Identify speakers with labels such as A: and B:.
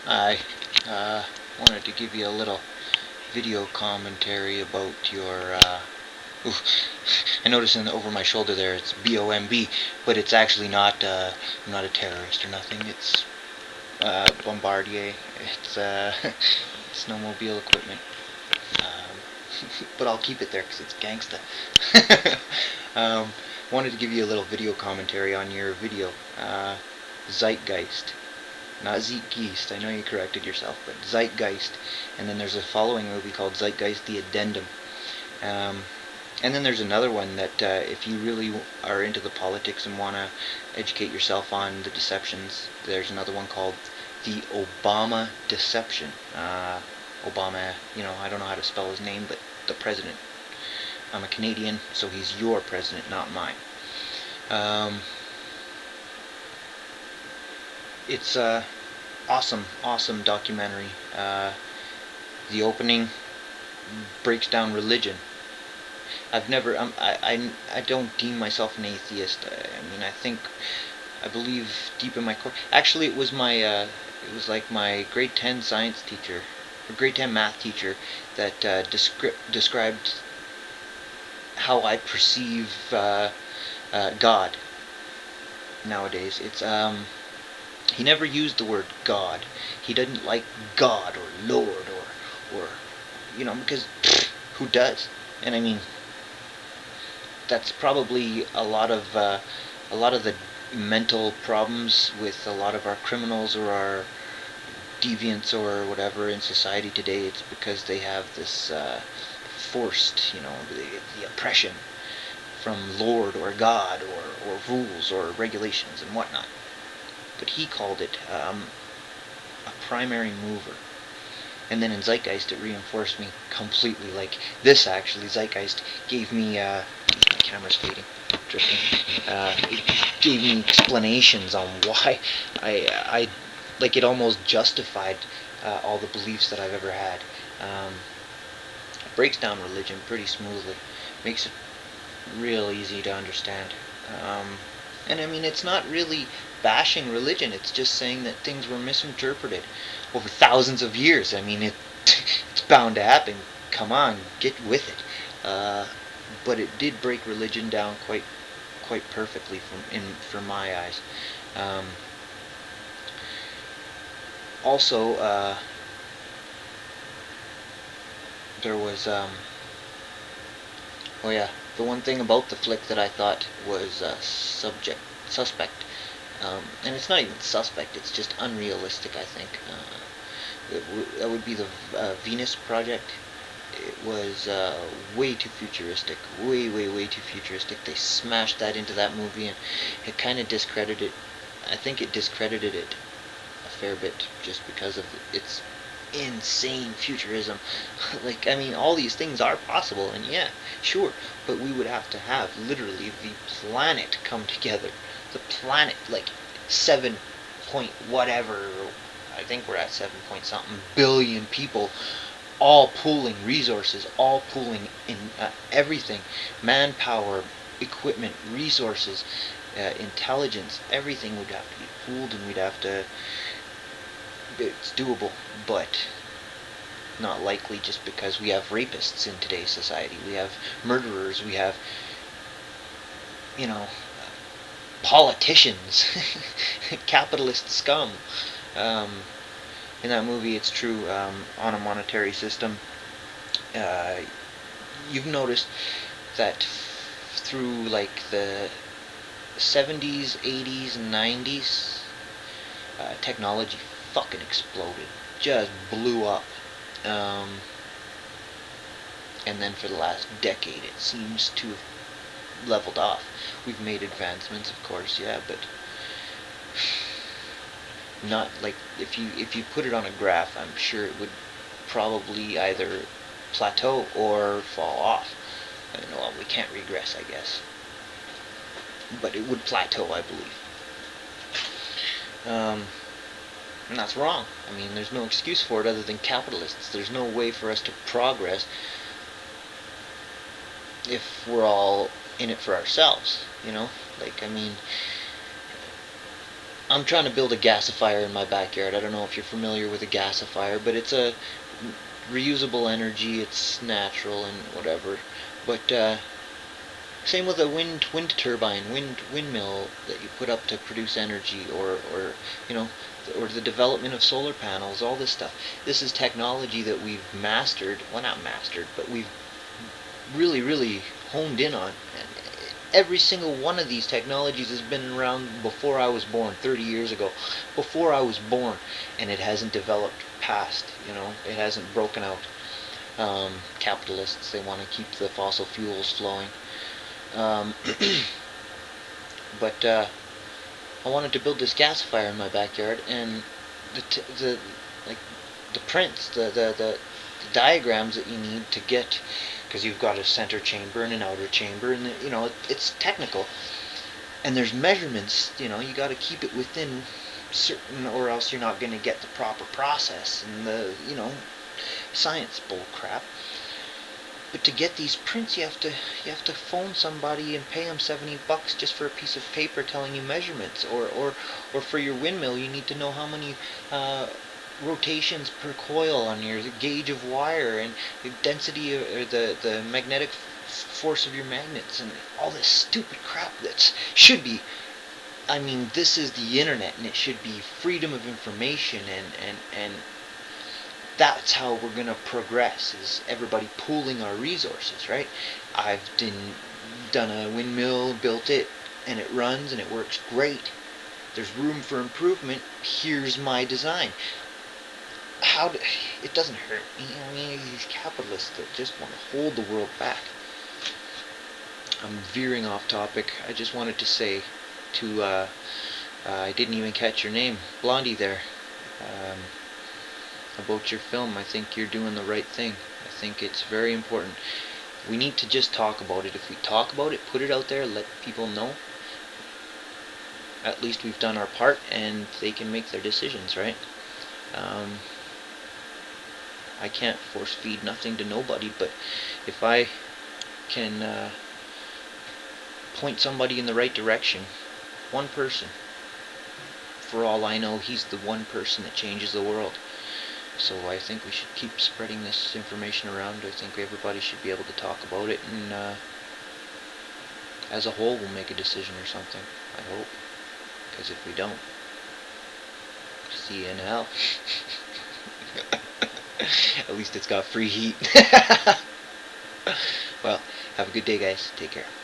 A: I wanted to give you a little video commentary about your. Oof, I noticed over my shoulder there it's BOMB, but it's actually not. I'm not a terrorist or nothing. It's Bombardier. It's snowmobile equipment. But I'll keep it there because it's gangsta. um, Wanted to give you a little video commentary on your video. Zeitgeist. Not Zeitgeist, I know you corrected yourself, but Zeitgeist. And then there's a following movie called Zeitgeist The Addendum. Um, and then there's another one that if you really are into the politics and want to educate yourself on the deceptions, there's another one called The Obama Deception. Obama, I don't know how to spell his name, but the president. I'm a Canadian, so he's your president, not mine. Um, it's a awesome documentary. The opening breaks down religion. I've never, I don't deem myself an atheist. I believe deep in my core. Actually, it was like my grade 10 science teacher, or grade 10 math teacher, that described how I perceive God nowadays. He never used the word God. He didn't like God or Lord or because who does? And I mean, that's probably a lot of the mental problems with a lot of our criminals or our deviants or whatever in society today. It's because they have this forced, the oppression from Lord or God or rules or regulations and whatnot. But he called it a primary mover. And then in Zeitgeist, it reinforced me completely. Like this, actually, Zeitgeist gave me. My camera's fading, drifting. It gave me explanations on why I like it. Almost justified all the beliefs that I've ever had. It breaks down religion pretty smoothly, makes it real easy to understand. And I mean, it's not really bashing religion. It's just saying that things were misinterpreted over thousands of years. I mean, it's bound to happen. Come on, get with it. But it did break religion down quite perfectly from my eyes. Um, Also, there was oh yeah, the one thing about the flick that I thought was suspect, and it's not even suspect. It's just unrealistic. I think that would be the Venus Project. It was way too futuristic, way too futuristic. They smashed that into that movie, and it kind of discredited. I think it discredited it a fair bit just because of its insane futurism. Like, I mean, all these things are possible, and yeah, sure, but we would have to have literally the planet come together. The planet, like 7 point whatever, I think we're at 7 point something billion people, all pooling resources, all pooling in everything, manpower, equipment, resources, intelligence, everything would have to be pooled, and we'd have to. It's doable, but not likely just because we have rapists in today's society. We have murderers. We have, you know, politicians, capitalist scum. Um, in that movie, it's true. On a monetary system, uh, you've noticed that through like the 70s, 80s, and 90s, technology fucking exploded. Just blew up. Um, and then for the last decade, it seems to have leveled off. We've made advancements, of course, yeah, but not like if you put it on a graph, I'm sure it would probably either plateau or fall off. I mean, well, we can't regress, I guess, but it would plateau, I believe. Um, and that's wrong. I mean, there's no excuse for it other than capitalists. There's no way for us to progress if we're all in it for ourselves. Like, I mean, I'm trying to build a gasifier in my backyard. I don't know if you're familiar with a gasifier, but it's a reusable energy. It's natural and whatever. But same with a wind turbine, windmill that you put up to produce energy, or you know, or the development of solar panels. All this stuff. This is technology that we've mastered. Well, not mastered, but we've really honed in on. And every single one of these technologies has been around before I was born, 30 years ago, before I was born, and it hasn't developed past. It hasn't broken out. Capitalists, they want to keep the fossil fuels flowing. Um, but I wanted to build this gasifier in my backyard, and the like the prints, the diagrams that you need to get, because you've got a center chamber and an outer chamber, and it's technical, and there's measurements. You got to keep it within certain, or else you're not going to get the proper process and the science bull crap. But to get these prints, you have to phone somebody and pay them $70 just for a piece of paper telling you measurements. Or for your windmill, you need to know how many rotations per coil on your gauge of wire, and the density, or the magnetic force of your magnets, and all this stupid crap that should be. I mean, this is the internet, and it should be freedom of information, and that's how we're going to progress, is everybody pooling our resources, right? I've done a windmill, built it, and it runs and it works great. There's room for improvement. Here's my design. It doesn't hurt me. I mean, these capitalists that just want to hold the world back. I'm veering off topic. I just wanted to say to I didn't even catch your name, Blondie there. Um, about your film. I think you're doing the right thing. I think it's very important. We need to just talk about it. If we talk about it, put it out there, let people know, at least we've done our part, and they can make their decisions, right? I can't force feed nothing to nobody, but if I can point somebody in the right direction, one person, for all I know, he's the one person that changes the world. So I think we should keep spreading this information around. I think everybody should be able to talk about it, and as a whole we'll make a decision or something, I hope. Because if we don't, see you in hell. At least it's got free heat. Well, have a good day, guys. Take care.